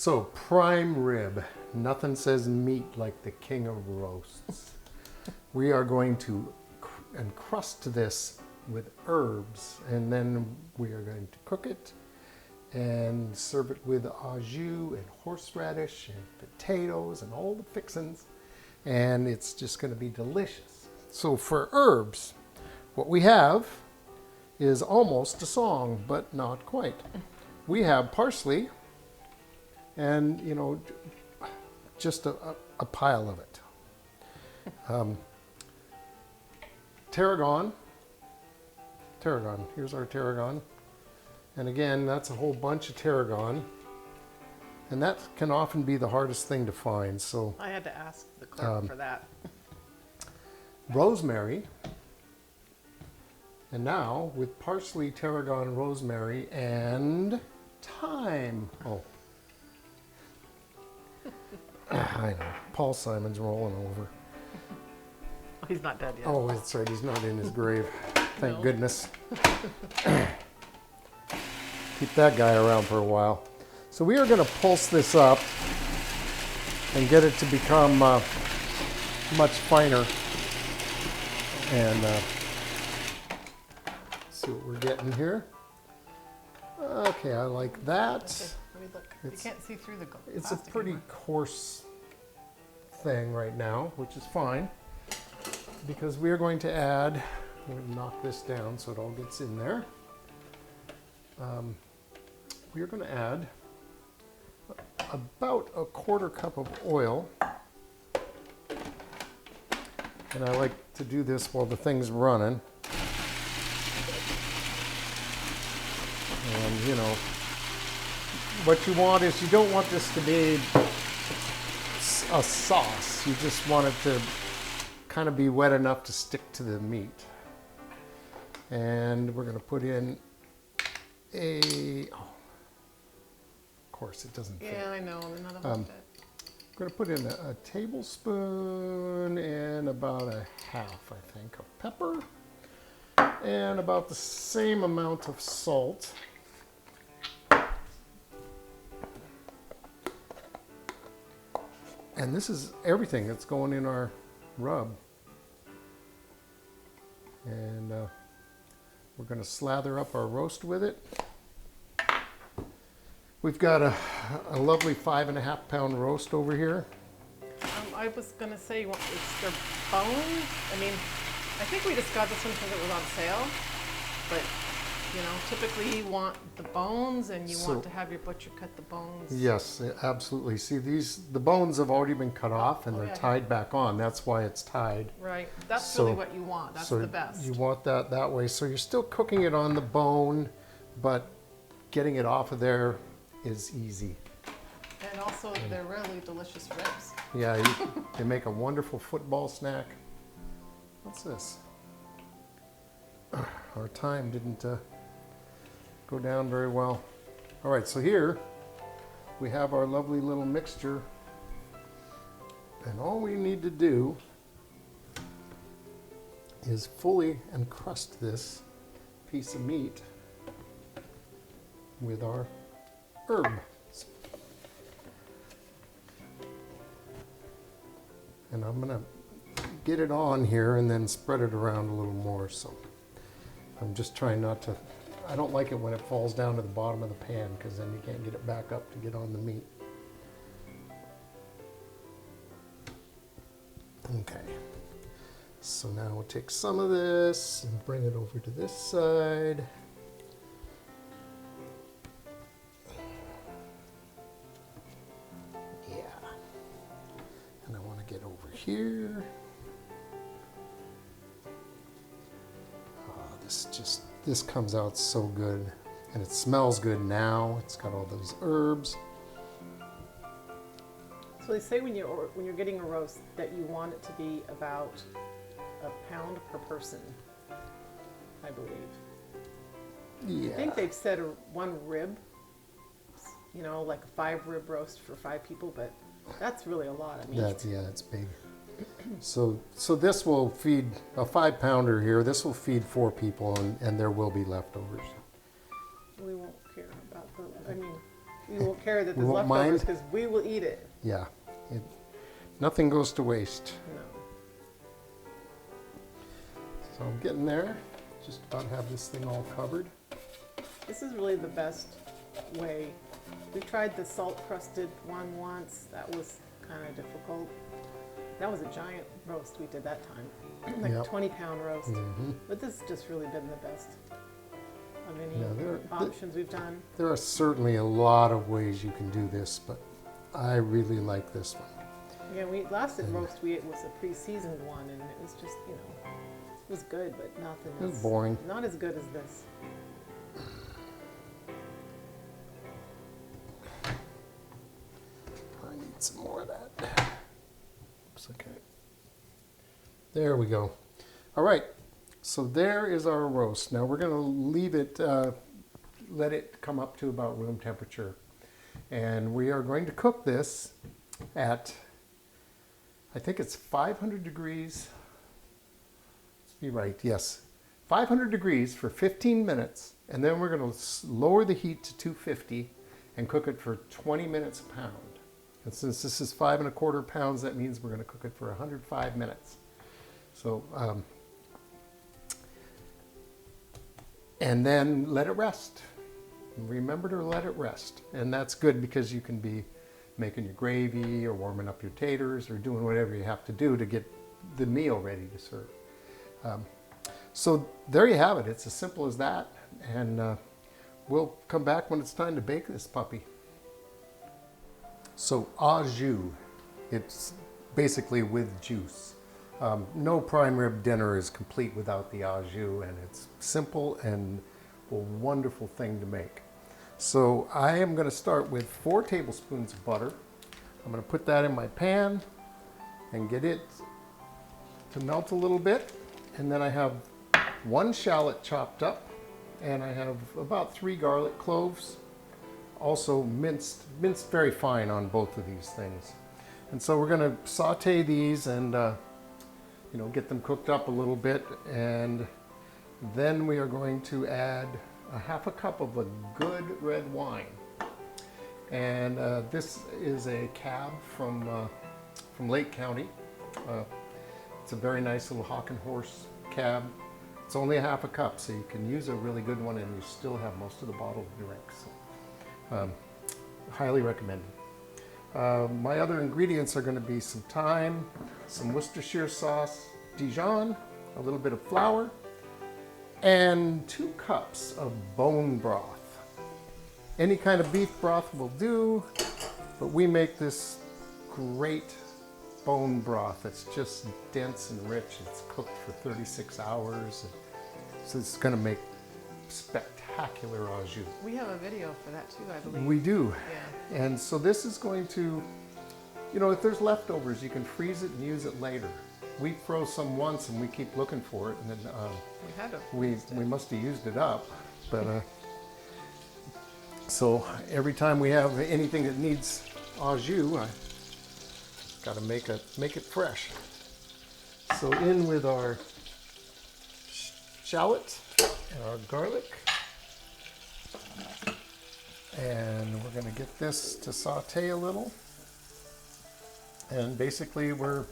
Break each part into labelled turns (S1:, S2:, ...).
S1: So prime rib. Nothing says meat like the king of roasts. We are going to encrust this with herbs, and then we are going to cook it and serve it with au jus and horseradish and potatoes and all the fixins, and it's just going to be delicious. So for herbs, what we have is almost a song, but not quite. We have parsley and, you know, just a pile of it. Tarragon, here's our tarragon. And again, that's a whole bunch of tarragon. And that can often be the hardest thing to find, so.
S2: I had to ask the clerk for that.
S1: Rosemary. And now, with parsley, tarragon, rosemary, and thyme. Oh. I know. Paul Simon's rolling over.
S2: He's not dead yet.
S1: Oh, that's right. He's not in his grave. Thank goodness. Keep that guy around for a while. So we are going to pulse this up and get it to become much finer. And see what we're getting here. Okay, I like that.
S2: Okay, let me look. You can't see through the gold.
S1: It's a pretty coarse thing right now, which is fine, because we are going to add, I'm going to knock this down so it all gets in there. We are going to add about a quarter cup of oil. And I like to do this while the thing's running. And you know, what you want is, you don't want this to be a sauce. You just want it to kind of be wet enough to stick to the meat. And we're going to put in of course it doesn't fit.
S2: Yeah, I know. None of them fit.
S1: I'm going to put in a tablespoon and about a half, I think, of pepper. And about the same amount of salt. And this is everything that's going in our rub. And we're going to slather up our roast with it. We've got a lovely 5.5 pound roast over here.
S2: I was going to say, it's their bones. I mean, I think we just got this one because it was on sale. But, you know, typically you want the bones, and you want to have your butcher cut the bones.
S1: Yes, absolutely. See, the bones have already been cut off, and they're tied back on. That's why it's tied.
S2: Right. That's really what you want. That's the best.
S1: You want that way. So you're still cooking it on the bone, but getting it off of there is easy.
S2: And also, they're really delicious ribs.
S1: Yeah, they make a wonderful football snack. What's this? Our thyme didn't go down very well. All right, so here we have our lovely little mixture. And all we need to do is fully encrust this piece of meat with our herbs. And I'm going to get it on here and then spread it around a little more. So I'm just trying not to, I don't like it when it falls down to the bottom of the pan, because then you can't get it back up to get on the meat. Okay, so now we'll take some of this and bring it over to this side. Yeah, and I want to get over here. This comes out so good, and it smells good now. It's got all those herbs.
S2: So they say when you're getting a roast that you want it to be about a pound per person, I believe.
S1: Yeah.
S2: I think they've said one rib, you know, like a 5 rib roast for 5 people, but that's really a lot of meat.
S1: That's big. So this will feed a 5 pounder here. This will feed 4 people, and there will be leftovers.
S2: We won't care about I mean, we won't care that
S1: We
S2: there's
S1: won't
S2: leftovers
S1: mind.
S2: because we will eat it.
S1: Yeah, nothing goes to waste.
S2: No.
S1: So I'm getting there. Just about have this thing all covered.
S2: This is really the best way. We tried the salt-crusted one once. That was kind of difficult. That was a giant roast we did that time, like
S1: Yep.
S2: a 20-pound roast.
S1: Mm-hmm.
S2: But this has just really been the best of any
S1: Yeah,
S2: options we've done.
S1: There are certainly a lot of ways you can do this, but I really like this one.
S2: Yeah, last roast we ate was a pre-seasoned one, and it was just, you know, it was good, but nothing.
S1: It was boring.
S2: Not as good as this.
S1: I need some more of that. Oops, okay. There we go. All right, so there is our roast. Now we're going to leave it, let it come up to about room temperature. And we are going to cook this at, I think it's 500 degrees. Let's be right, yes. 500 degrees for 15 minutes. And then we're going to lower the heat to 250 and cook it for 20 minutes a pound. And since this is 5 1/4 pounds, that means we're going to cook it for 105 minutes. So, and then let it rest. Remember to let it rest. And that's good because you can be making your gravy or warming up your taters or doing whatever you have to do to get the meal ready to serve. So there you have it. It's as simple as that. And we'll come back when it's time to bake this puppy. So Au Jus, it's basically with juice. No prime rib dinner is complete without the Au Jus, and it's simple and a wonderful thing to make. So I am going to start with 4 tablespoons of butter. I'm going to put that in my pan and get it to melt a little bit. And then I have 1 shallot chopped up, and I have about 3 garlic cloves, also minced very fine on both of these things. And so we're going to saute these and you know, get them cooked up a little bit, and then we are going to add a 1/2 cup of a good red wine. And this is a cab from Lake County. It's a very nice little Hawk and Horse cab. It's only a 1/2 cup, so you can use a really good one and you still have most of the bottle to drink. So, highly recommended. My other ingredients are going to be some thyme, some Worcestershire sauce, Dijon, a little bit of flour, and 2 cups of bone broth. Any kind of beef broth will do, but we make this great bone broth. It's just dense and rich. It's cooked for 36 hours. So it's going to make spectacular au jus.
S2: We have a video for that too, I believe.
S1: We do.
S2: Yeah.
S1: And so this is going to, you know, if there's leftovers, you can freeze it and use it later. We froze some once and we keep looking for it, and then we must have used it up. But so every time we have anything that needs au jus, I got to make it fresh. So in with our shallot and our garlic. And we're going to get this to saute a little. And basically we're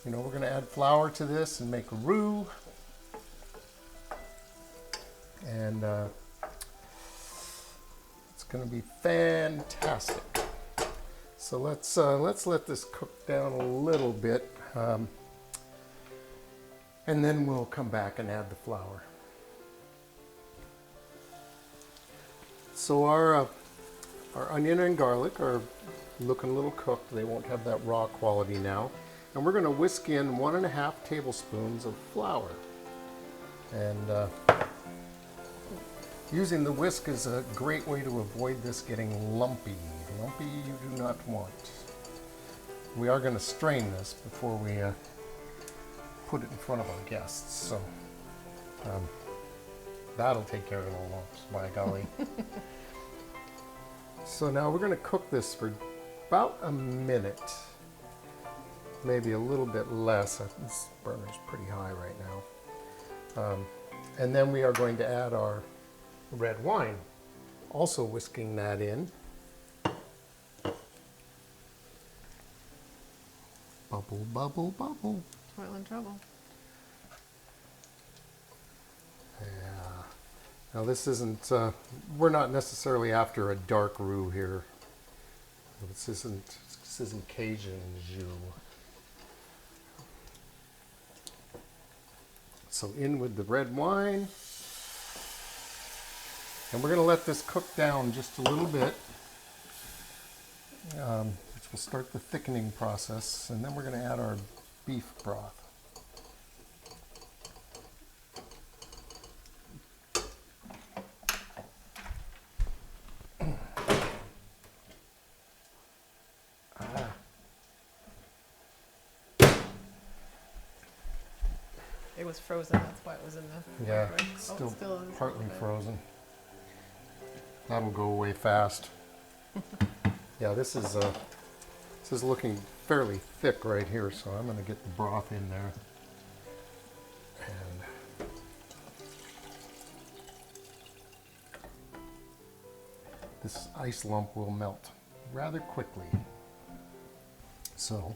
S1: going to add flour to this and make a roux. And it's going to be fantastic. So let's let this cook down a little bit. And then we'll come back and add the flour. So our onion and garlic are looking a little cooked. They won't have that raw quality now. And we're going to whisk in 1.5 tablespoons of flour. And using the whisk is a great way to avoid this getting lumpy. Lumpy you do not want. We are going to strain this before we put it in front of our guests. So that'll take care of the lumps, by golly. So now we're going to cook this for about a minute, maybe a little bit less. This burner's pretty high right now. And then we are going to add our red wine, also whisking that in. Bubble, bubble, bubble.
S2: Toil and trouble.
S1: Yeah. Now this isn't, we're not necessarily after a dark roux here. This isn't Cajun jus. So in with the red wine. And we're going to let this cook down just a little bit, which will start the thickening process. And then we're going to add our beef broth.
S2: It was frozen, that's why it was in the
S1: Yeah,
S2: microwave.
S1: it's
S2: Oh,
S1: still
S2: it still is a
S1: partly
S2: little bit.
S1: frozen. That'll go away fast. Yeah, this is looking fairly thick right here, so I'm going to get the broth in there. And this ice lump will melt rather quickly. So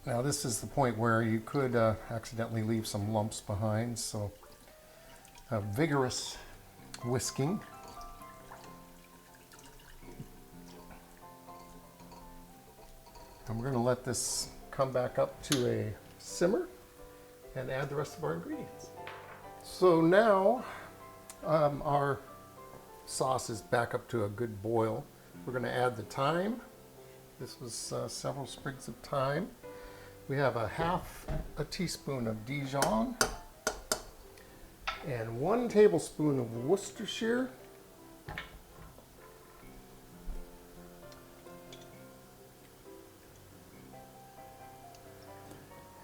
S1: now this is the point where you could accidentally leave some lumps behind, so a vigorous whisking. And we're going to let this come back up to a simmer and add the rest of our ingredients. So now our sauce is back up to a good boil. We're going to add the thyme. This was several sprigs of thyme. We have a half a teaspoon of Dijon and 1 tablespoon of Worcestershire.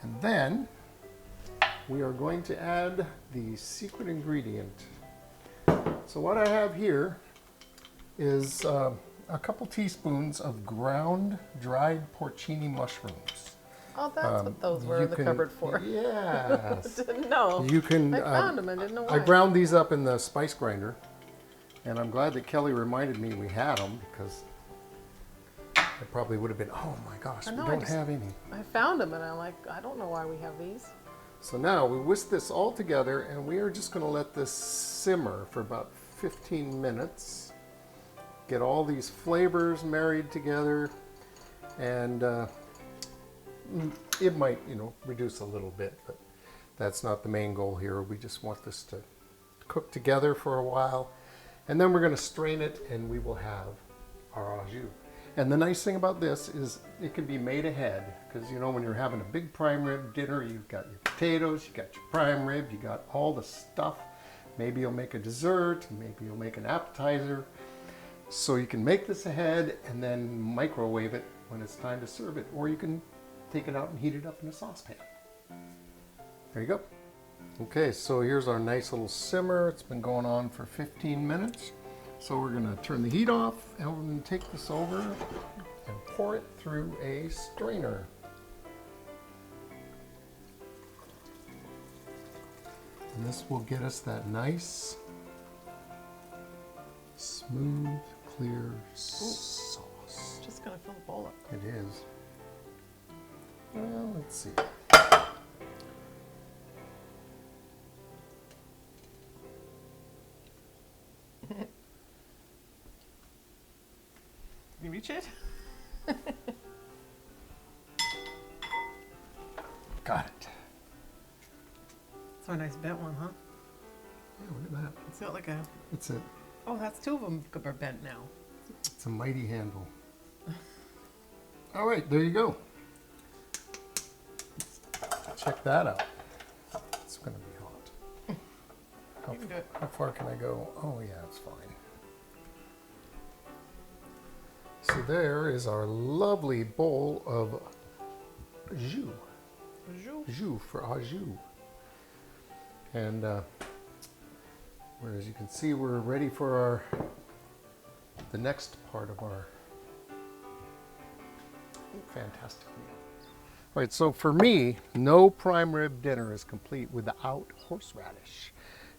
S1: And then we are going to add the secret ingredient. So what I have here is a couple teaspoons of ground dried porcini mushrooms.
S2: Oh, that's what those were in the cupboard for.
S1: Yes.
S2: Didn't know.
S1: You can.
S2: I found them, I didn't know why.
S1: I ground these up in the spice grinder, and I'm glad that Kelly reminded me we had them, because I probably would have been, oh my gosh, we don't have any.
S2: I found them and I'm like, I don't know why we have these.
S1: So now we whisk this all together, and we are just going to let this simmer for about 15 minutes. Get all these flavors married together, and it might, reduce a little bit, but that's not the main goal here. We just want this to cook together for a while, and then we're going to strain it, and we will have our au jus. And the nice thing about this is it can be made ahead, because when you're having a big prime rib dinner, you've got your potatoes, you've got your prime rib, you got all the stuff. Maybe you'll make a dessert, maybe you'll make an appetizer. So you can make this ahead and then microwave it when it's time to serve it, or you can take it out and heat it up in a saucepan. There you go. Okay, so here's our nice little simmer. It's been going on for 15 minutes. So we're going to turn the heat off, and we're going to take this over and pour it through a strainer. And this will get us that nice, smooth, clear sauce.
S2: Just gonna fill the bowl up.
S1: It is. Well, let's see.
S2: Can you reach it?
S1: Got it.
S2: It's a nice bent one, huh?
S1: Yeah, look at that.
S2: It's got like a.
S1: It's a
S2: Oh, that's 2 of them are bent now.
S1: It's a mighty handle. All right, there you go. Check that out. It's going to be hot.
S2: You can do it.
S1: How far can I go? Oh yeah, it's fine. So there is our lovely bowl of jus. Jus for au jus. And as you can see, we're ready for the next part of our fantastic meal. All right, so for me, no prime rib dinner is complete without horseradish.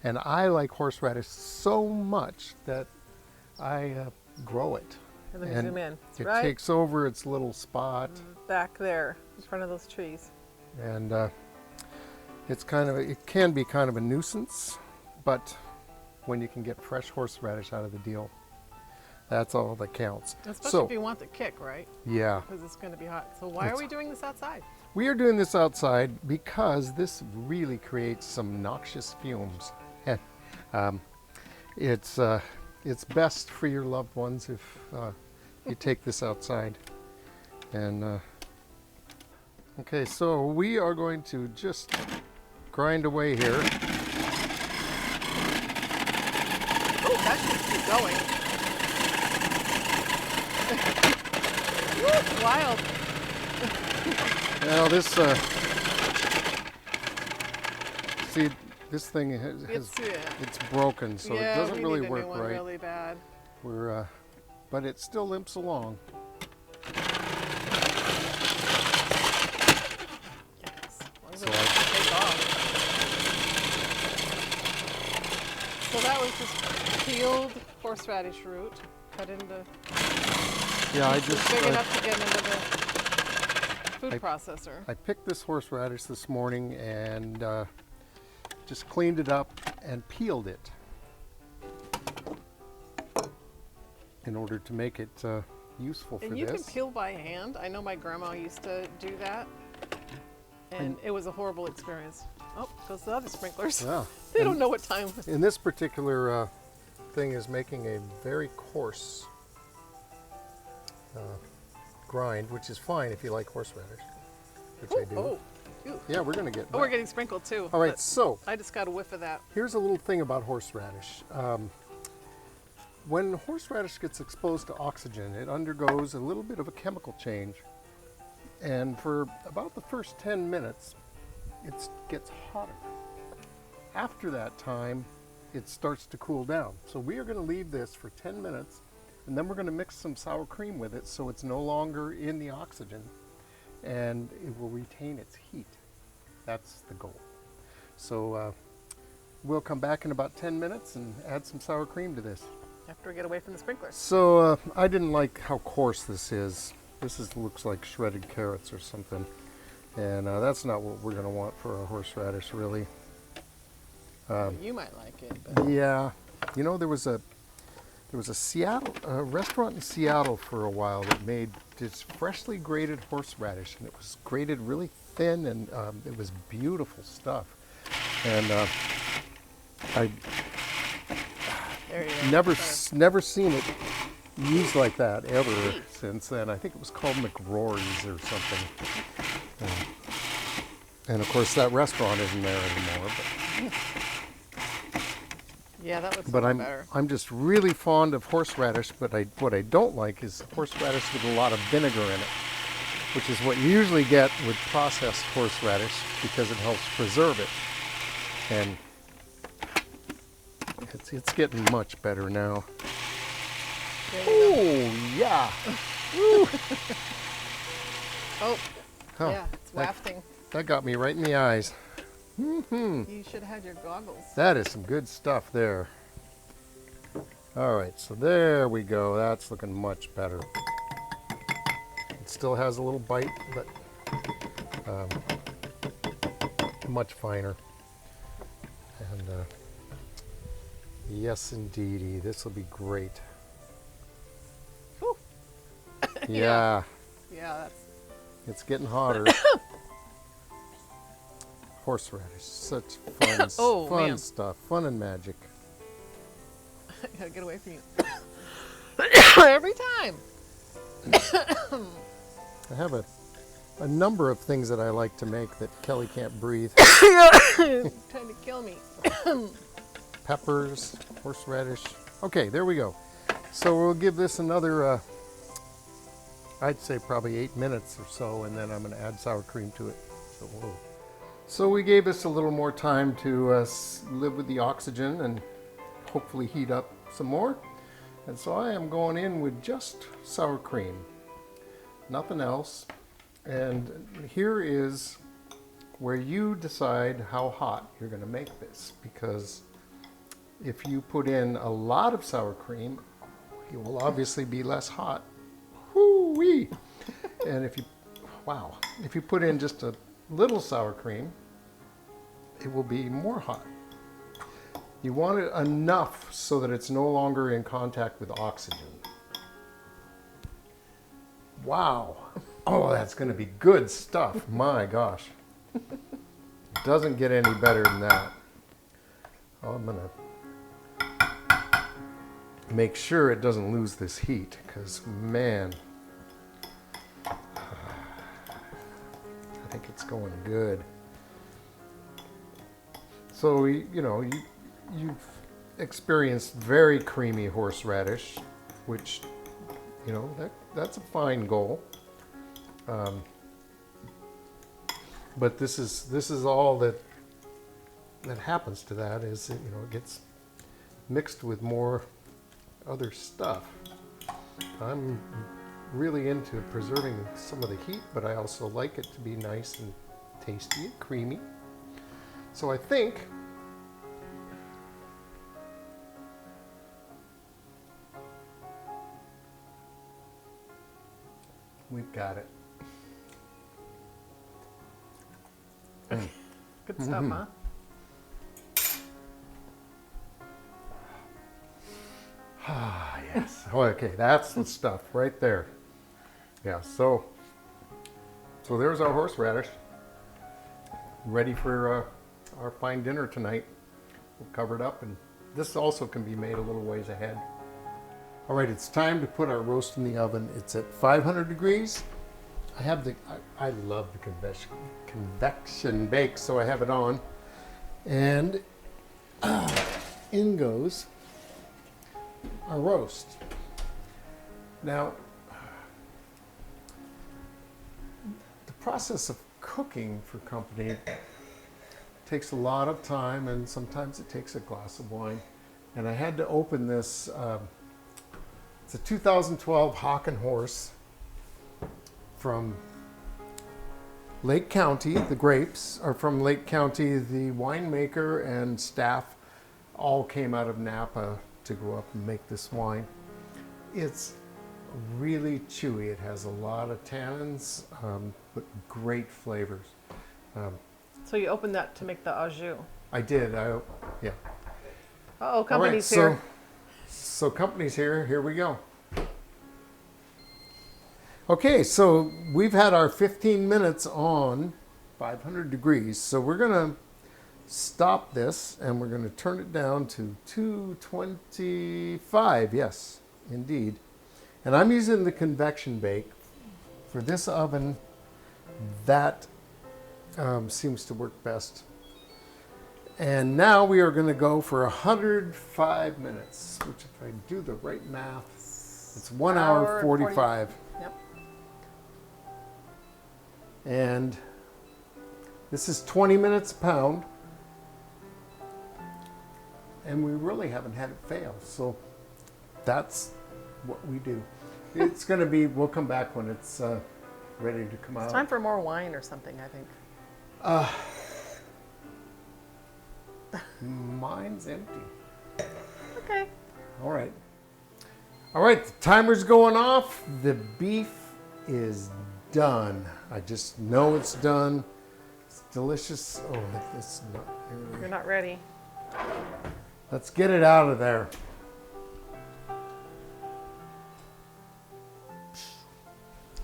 S1: And I like horseradish so much that I grow it.
S2: Let me
S1: and
S2: zoom in. It's
S1: it
S2: right
S1: takes over its little spot,
S2: back there in front of those trees.
S1: and it can be kind of a nuisance, but when you can get fresh horseradish out of the deal, that's all that counts.
S2: Especially if you want the kick, right?
S1: Yeah.
S2: Because it's going to be hot. So why are we doing this outside?
S1: We are doing this outside because this really creates some noxious fumes. And it's best for your loved ones if you take this outside. And okay, so we are going to just grind away here.
S2: Oh, that should keep going. Woo, wild.
S1: Now this, see, this thing it's broken, so it doesn't really work
S2: new one
S1: right.
S2: Really bad.
S1: But it still limps along.
S2: Yes.
S1: So
S2: Take off. So that was just peeled horseradish root, cut into.
S1: Yeah, I just
S2: big enough to get into the food processor.
S1: I picked this horseradish this morning and just cleaned it up and peeled it in order to make it useful for
S2: And you
S1: this.
S2: can peel by hand. I know my grandma used to do that, and it was a horrible experience. Oh, goes the other sprinklers.
S1: Yeah.
S2: They don't know what time.
S1: And this particular thing is making a very coarse grind, which is fine if you like horseradish, which I do.
S2: Oh, ew.
S1: Yeah, we're going to get
S2: Oh, we're getting sprinkled too.
S1: All right,
S2: but
S1: so
S2: I just got a whiff of that.
S1: here's a little thing about horseradish. When horseradish gets exposed to oxygen, it undergoes a little bit of a chemical change. And for about the first 10 minutes, it gets hotter. After that time, it starts to cool down. So we are going to leave this for 10 minutes, and then we're going to mix some sour cream with it so it's no longer in the oxygen, and it will retain its heat. That's the goal. So we'll come back in about 10 minutes and add some sour cream to this.
S2: After we get away from the sprinklers.
S1: So I didn't like how coarse this is. Looks like shredded carrots or something. And that's not what we're going to want for our horseradish, really.
S2: You might like it. But
S1: Yeah. You know, there was a restaurant in Seattle for a while that made this freshly grated horseradish, and it was grated really thin, and it was beautiful stuff. And I
S2: there you go.
S1: never seen it used like that ever since then. I think it was called McRory's or something. And of course, that restaurant isn't there anymore.
S2: Yeah, that looks
S1: But
S2: better.
S1: I'm just really fond of horseradish. But what I don't like is horseradish with a lot of vinegar in it, which is what you usually get with processed horseradish because it helps preserve it. And it's getting much better now. Oh yeah.
S2: Oh,
S1: Oh,
S2: yeah, it's wafting.
S1: That got me right in the eyes.
S2: You should have had your goggles.
S1: That is some good stuff there. All right, so there we go. That's looking much better. It still has a little bite, but much finer. And yes, indeedy, this will be great.
S2: Whew.
S1: Yeah,
S2: Yeah,
S1: it's getting hotter. Horseradish, such fun,
S2: Oh,
S1: fun
S2: man.
S1: stuff, fun and magic.
S2: I gotta get away from you. Every time.
S1: I have a number of things that I like to make that Kelly can't breathe.
S2: Trying to kill me.
S1: Peppers, horseradish. Okay, there we go. So we'll give this another, I'd say probably 8 minutes or so, and then I'm going to add sour cream to it. So we gave this a little more time to live with the oxygen and hopefully heat up some more. And so I am going in with just sour cream, nothing else. And here is where you decide how hot you're going to make this, because if you put in a lot of sour cream, it will obviously be less hot. Whoo-wee! And if you put in just a little sour cream, it will be more hot. You want it enough so that it's no longer in contact with oxygen. Wow. Oh, that's going to be good stuff. My gosh. Doesn't get any better than that. Oh, I'm going to make sure it doesn't lose this heat, because, man, I think it's going good. So, you've experienced very creamy horseradish, which, that's a fine goal. But this is all that happens to that is, it gets mixed with more other stuff. I'm really into preserving some of the heat, but I also like it to be nice and tasty and creamy. So I think we've got it.
S2: Good stuff, huh?
S1: Ah, yes. Okay, that's the stuff right there. Yeah, so there's our horseradish. Ready for our fine dinner tonight. We'll cover it up, and this also can be made a little ways ahead. All right, it's time to put our roast in the oven. It's at 500 degrees. I love the convection bake, so I have it on. And in goes our roast. Now, the process of cooking for company takes a lot of time, and sometimes it takes a glass of wine. And I had to open this. It's a 2012 Hawk and Horse from Lake County. The grapes are from Lake County. The winemaker and staff all came out of Napa to go up and make this wine. It's really chewy. It has a lot of tannins, but great flavors.
S2: So you opened that to make the Au Jus.
S1: I did. Yeah.
S2: Uh-oh, company's here.
S1: So company's here. Here we go. Okay, so we've had our 15 minutes on 500 degrees. So we're going to stop this, and we're going to turn it down to 225. Yes, indeed. And I'm using the convection bake. For this oven, that seems to work best. And now we are going to go for 105 minutes, which, if I do the right math, it's 1 hour 45.
S2: Yep.
S1: And this is 20 minutes a pound. And we really haven't had it fail. So that's what we do. It's going to be, we'll come back when it's ready to come out.
S2: It's time for more wine or something, I think.
S1: Mine's empty.
S2: Okay.
S1: All right. All right, the timer's going off. The beef is done. I just know it's done. It's delicious. Oh, it's not.
S2: You're not ready.
S1: Let's get it out of there.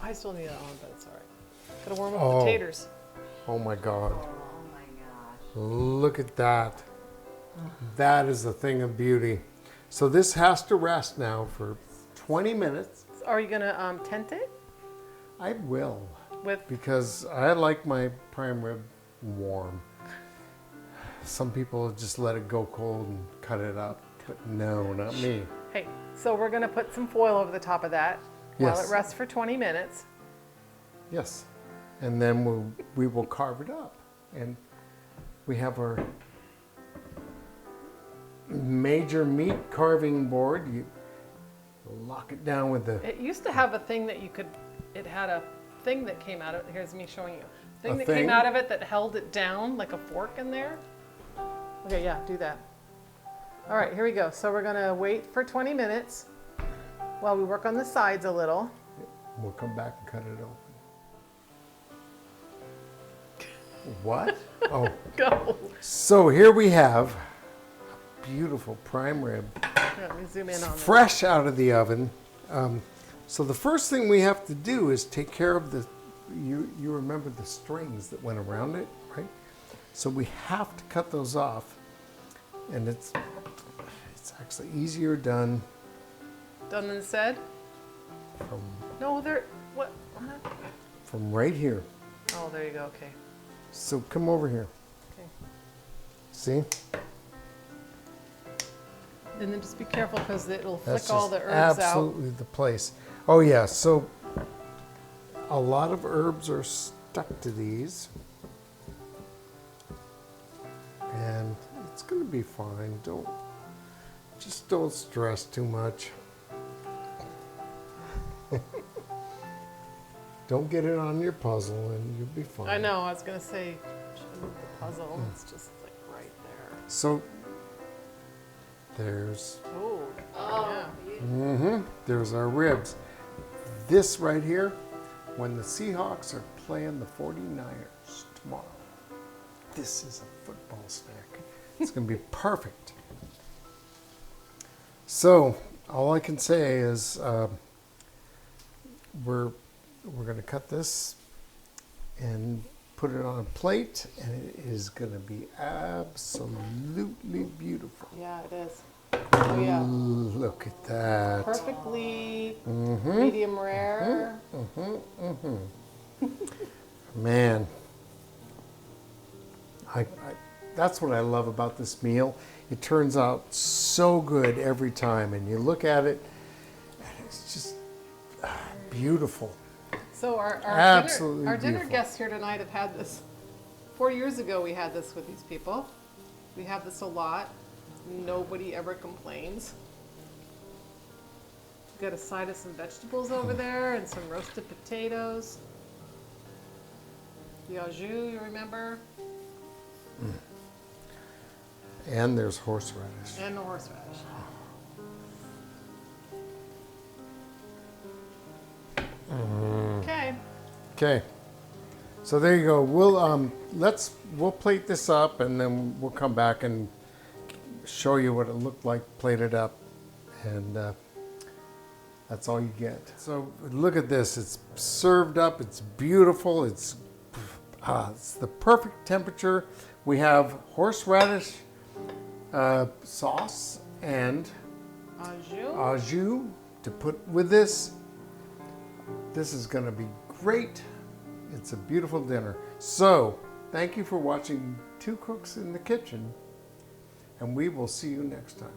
S2: I still need it on, but it's all right. Gotta warm up the potatoes.
S1: Oh my God.
S3: Oh my gosh.
S1: Look at that. That is a thing of beauty. So this has to rest now for 20 minutes.
S2: Are you gonna tent it?
S1: I will.
S2: With
S1: Because I like my prime rib warm. Some people just let it go cold and cut it up, but no, not me.
S2: Hey, so we're gonna put some foil over the top of that while
S1: Yes.
S2: it rests for 20 minutes.
S1: Yes. And then we will carve it up. And we have our major meat carving board. You lock it down with the...
S2: It used to have a thing that you could, it had a thing that came out of it. Here's me showing you. Thing that came out of it that held it down like a fork in there. Okay, yeah, do that. All right, here we go. So we're gonna wait for 20 minutes. while we work on the sides a little.
S1: We'll come back and cut it open. What? Oh.
S2: Go.
S1: So here we have a beautiful prime rib.
S2: Let me zoom in on this.
S1: Fresh out of the oven. So the first thing we have to do is take care of the, you remember the strings that went around it, right? So we have to cut those off. And it's actually easier done.
S2: Done and said?
S1: From,
S2: No, they're, what?
S1: from right here.
S2: Oh, there you go, okay.
S1: So come over here.
S2: Okay.
S1: See?
S2: And then just be careful because it'll
S1: That's
S2: flick all
S1: just
S2: the herbs out.
S1: absolutely the place. Oh yeah, so a lot of herbs are stuck to these. And it's gonna be fine. Just don't stress too much. Don't get it on your puzzle and you'll be fine.
S2: I know, I was going to say, should move the puzzle. It's just like right there.
S1: So there's
S2: Oh, yeah.
S1: there's our ribs. This right here, when the Seahawks are playing the 49ers tomorrow, this is a football snack. It's going to be perfect. So all I can say is we're going to cut this and put it on a plate, and it is going to be absolutely beautiful.
S2: Yeah, it is. Oh, yeah.
S1: Look at that.
S2: Perfectly medium rare.
S1: Man, that's what I love about this meal. It turns out so good every time, and you look at it, and it's just beautiful.
S2: So our
S1: Absolutely
S2: dinner
S1: beautiful.
S2: guests here tonight have had this. 4 years ago we had this with these people. We have this a lot. Nobody ever complains. We've got a side of some vegetables over there and some roasted potatoes. The Au Jus, you remember?
S1: And there's horseradish.
S2: And the horseradish. Okay.
S1: Okay. So there you go. We'll plate this up, and then we'll come back and show you what it looked like plated up, and that's all you get. So look at this. It's served up. It's beautiful. It's the perfect temperature. We have horseradish sauce and
S2: Au Jus.
S1: Au Jus to put with this. This is going to be great. It's a beautiful dinner. So thank you for watching Two Cooks in the Kitchen, and we will see you next time.